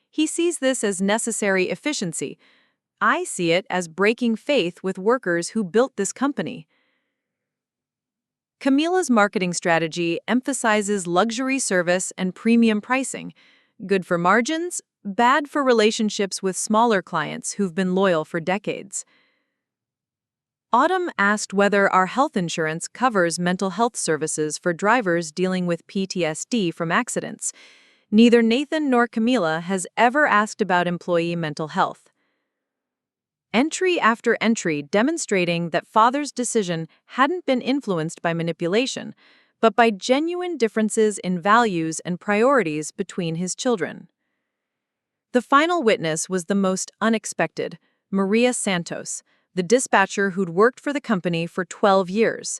[SPEAKER 1] He sees this as necessary efficiency. I see it as breaking faith with workers who built this company. Camila's marketing strategy emphasizes luxury service and premium pricing. Good for margins, bad for relationships with smaller clients who've been loyal for decades. Autumn asked whether our health insurance covers mental health services for drivers dealing with PTSD from accidents. Neither Nathan nor Camila has ever asked about employee mental health. Entry after entry demonstrating that father's decision hadn't been influenced by manipulation, but by genuine differences in values and priorities between his children. The final witness was the most unexpected, Maria Santos, the dispatcher who'd worked for the company for 12 years.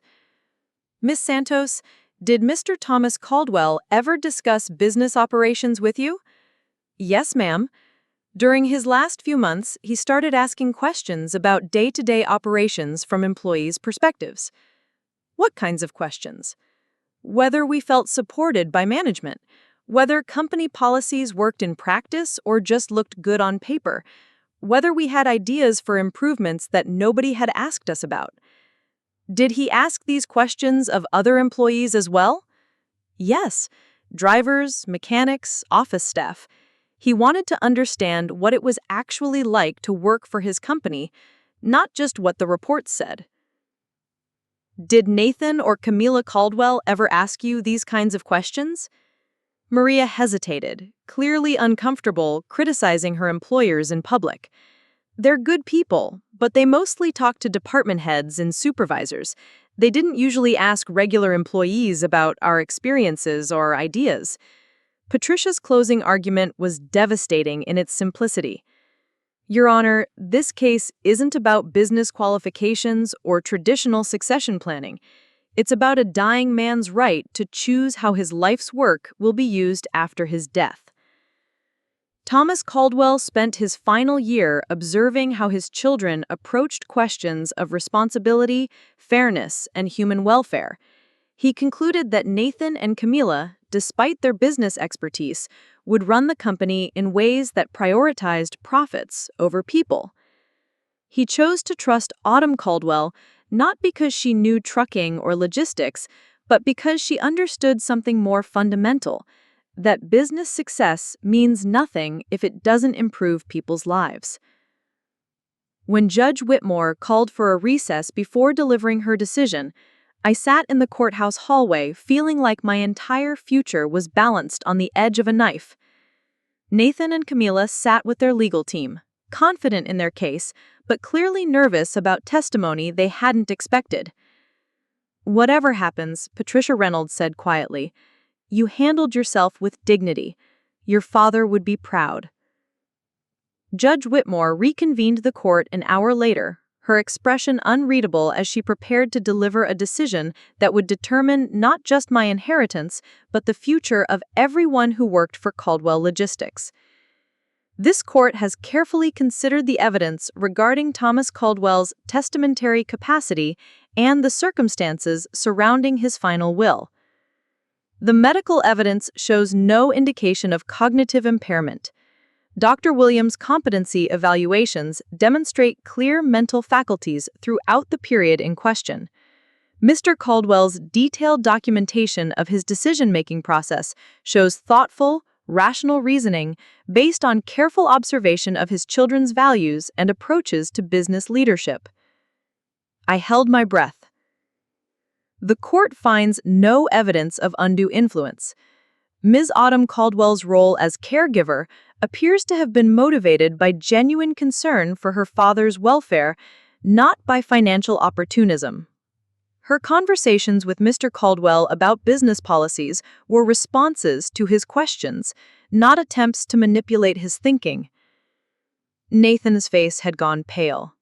[SPEAKER 1] Miss Santos, did Mr. Thomas Caldwell ever discuss business operations with you? Yes, ma'am. During his last few months, he started asking questions about day-to-day operations from employees' perspectives. What kinds of questions? Whether we felt supported by management, whether company policies worked in practice or just looked good on paper, whether we had ideas for improvements that nobody had asked us about. Did he ask these questions of other employees as well? Yes, drivers, mechanics, office staff. He wanted to understand what it was actually like to work for his company, not just what the reports said. Did Nathan or Camila Caldwell ever ask you these kinds of questions? Maria hesitated, clearly uncomfortable criticizing her employers in public. They're good people, but they mostly talk to department heads and supervisors. They didn't usually ask regular employees about our experiences or ideas. Patricia's closing argument was devastating in its simplicity. Your Honor, this case isn't about business qualifications or traditional succession planning. It's about a dying man's right to choose how his life's work will be used after his death. Thomas Caldwell spent his final year observing how his children approached questions of responsibility, fairness, and human welfare. He concluded that Nathan and Camila, despite their business expertise, would run the company in ways that prioritized profits over people. He chose to trust Autumn Caldwell not because she knew trucking or logistics, but because she understood something more fundamental, that business success means nothing if it doesn't improve people's lives.
[SPEAKER 3] When Judge Whitmore called for a recess before delivering her decision, I sat in the courthouse hallway feeling like my entire future was balanced on the edge of a knife. Nathan and Camila sat with their legal team, confident in their case, but clearly nervous about testimony they hadn't expected. "Whatever happens," Patricia Reynolds said quietly, "you handled yourself with dignity. Your father would be proud." Judge Whitmore reconvened the court an hour later, her expression unreadable as she prepared to deliver a decision that would determine not just my inheritance, but the future of everyone who worked for Caldwell Logistics. This court has carefully considered the evidence regarding Thomas Caldwell's testamentary capacity and the circumstances surrounding his final will. The medical evidence shows no indication of cognitive impairment. Dr. Williams' competency evaluations demonstrate clear mental faculties throughout the period in question. Mr. Caldwell's detailed documentation of his decision-making process shows thoughtful, rational reasoning based on careful observation of his children's values and approaches to business leadership. I held my breath. The court finds no evidence of undue influence. Ms. Autumn Caldwell's role as caregiver appears to have been motivated by genuine concern for her father's welfare, not by financial opportunism. Her conversations with Mr. Caldwell about business policies were responses to his questions, not attempts to manipulate his thinking. Nathan's face had gone pale.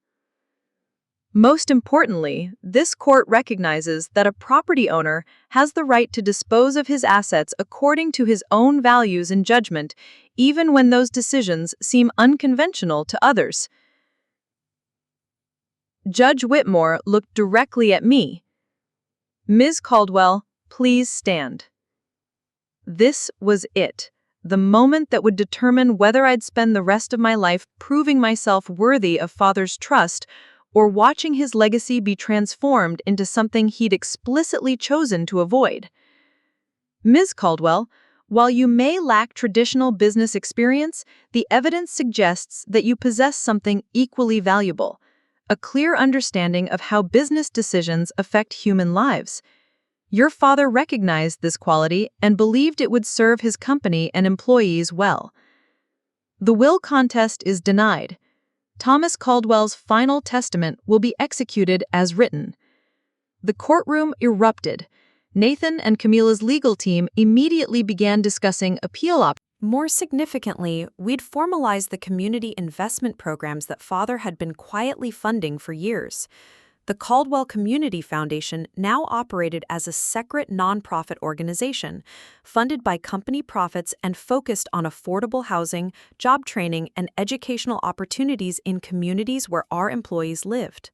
[SPEAKER 3] Most importantly, this court recognizes that a property owner has the right to dispose of his assets according to his own values and judgment, even when those decisions seem unconventional to others. Judge Whitmore looked directly at me. "Ms. Caldwell, please stand." This was it, the moment that would determine whether I'd spend the rest of my life proving myself worthy of Father's trust or watching his legacy be transformed into something he'd explicitly chosen to avoid. "Ms. Caldwell, while you may lack traditional business experience, the evidence suggests that you possess something equally valuable, a clear understanding of how business decisions affect human lives. Your father recognized this quality and believed it would serve his company and employees well. The will contest is denied. Thomas Caldwell's final testament will be executed as written." The courtroom erupted. Nathan and Camila's legal team immediately began discussing appeal options.
[SPEAKER 1] More significantly, we'd formalized the community investment programs that Father had been quietly funding for years. The Caldwell Community Foundation now operated as a separate nonprofit organization, funded by company profits and focused on affordable housing, job training, and educational opportunities in communities where our employees lived.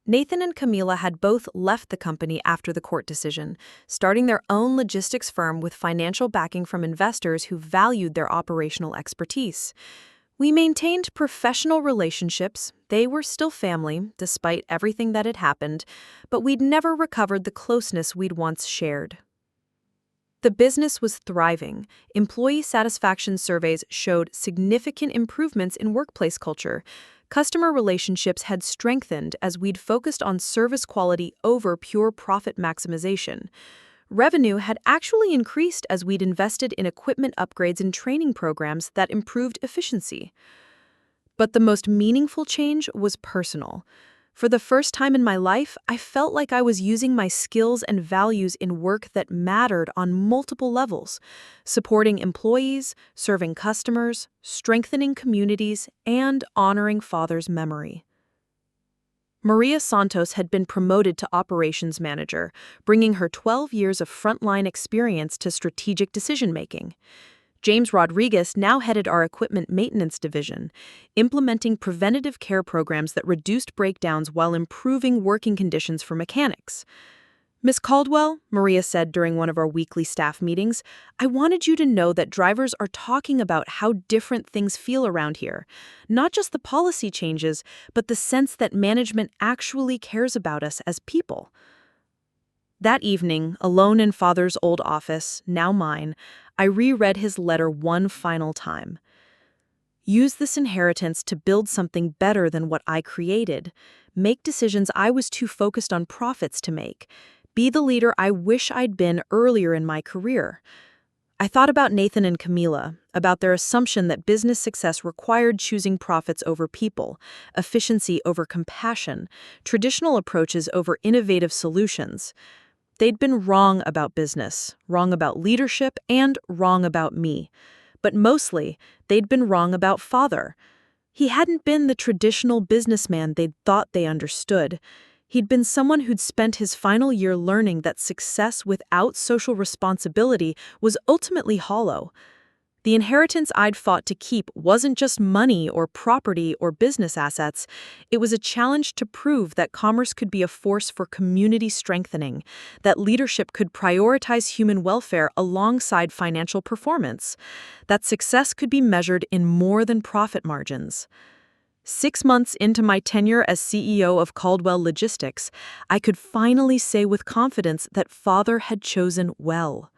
[SPEAKER 1] Nathan and Camila had both left the company after the court decision, starting their own logistics firm with financial backing from investors who valued their operational expertise. We maintained professional relationships. They were still family, despite everything that had happened, but we'd never recovered the closeness we'd once shared. The business was thriving. Employee satisfaction surveys showed significant improvements in workplace culture. Customer relationships had strengthened as we'd focused on service quality over pure profit maximization. Revenue had actually increased as we'd invested in equipment upgrades and training programs that improved efficiency. But the most meaningful change was personal. For the first time in my life, I felt like I was using my skills and values in work that mattered on multiple levels, supporting employees, serving customers, strengthening communities, and honoring Father's memory. Maria Santos had been promoted to operations manager, bringing her 12 years of frontline experience to strategic decision-making. James Rodriguez now headed our equipment maintenance division, implementing preventative care programs that reduced breakdowns while improving working conditions for mechanics. "Ms. Caldwell," Maria said during one of our weekly staff meetings, "I wanted you to know that drivers are talking about how different things feel around here. Not just the policy changes, but the sense that management actually cares about us as people." That evening, alone in Father's old office, now mine, I reread his letter one final time.
[SPEAKER 2] Use this inheritance to build something better than what I created. Make decisions I was too focused on profits to make. Be the leader I wish I'd been earlier in my career. I thought about Nathan and Camila, about their assumption that business success required choosing profits over people, efficiency over compassion, traditional approaches over innovative solutions. They'd been wrong about business, wrong about leadership, and wrong about me. But mostly, they'd been wrong about father. He hadn't been the traditional businessman they'd thought they understood. He'd been someone who'd spent his final year learning that success without social responsibility was ultimately hollow. The inheritance I'd fought to keep wasn't just money or property or business assets. It was a challenge to prove that commerce could be a force for community strengthening, that leadership could prioritize human welfare alongside financial performance, that success could be measured in more than profit margins. 6 months into my tenure as CEO of Caldwell Logistics, I could finally say with confidence that father had chosen well.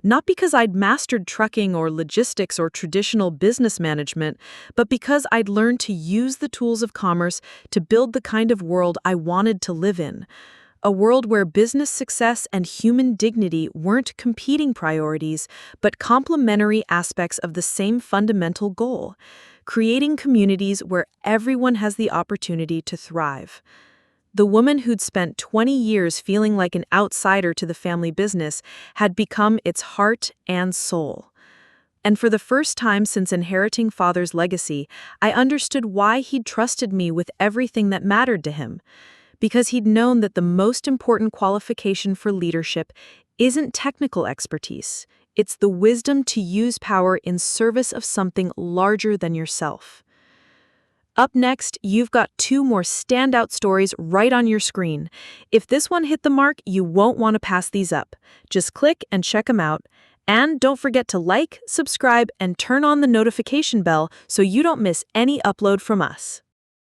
[SPEAKER 2] Not because I'd mastered trucking or logistics or traditional business management, but because I'd learned to use the tools of commerce to build the kind of world I wanted to live in. A world where business success and human dignity weren't competing priorities, but complementary aspects of the same fundamental goal: creating communities where everyone has the opportunity to thrive. The woman who'd spent 20 years feeling like an outsider to the family business had become its heart and soul. And for the first time since inheriting father's legacy, I understood why he'd trusted me with everything that mattered to him. Because he'd known that the most important qualification for leadership isn't technical expertise. It's the wisdom to use power in service of something larger than yourself. Up next, you've got 2 more standout stories right on your screen. If this one hit the mark, you won't want to pass these up. Just click and check them out. And don't forget to like, subscribe, and turn on the notification bell so you don't miss any upload from us.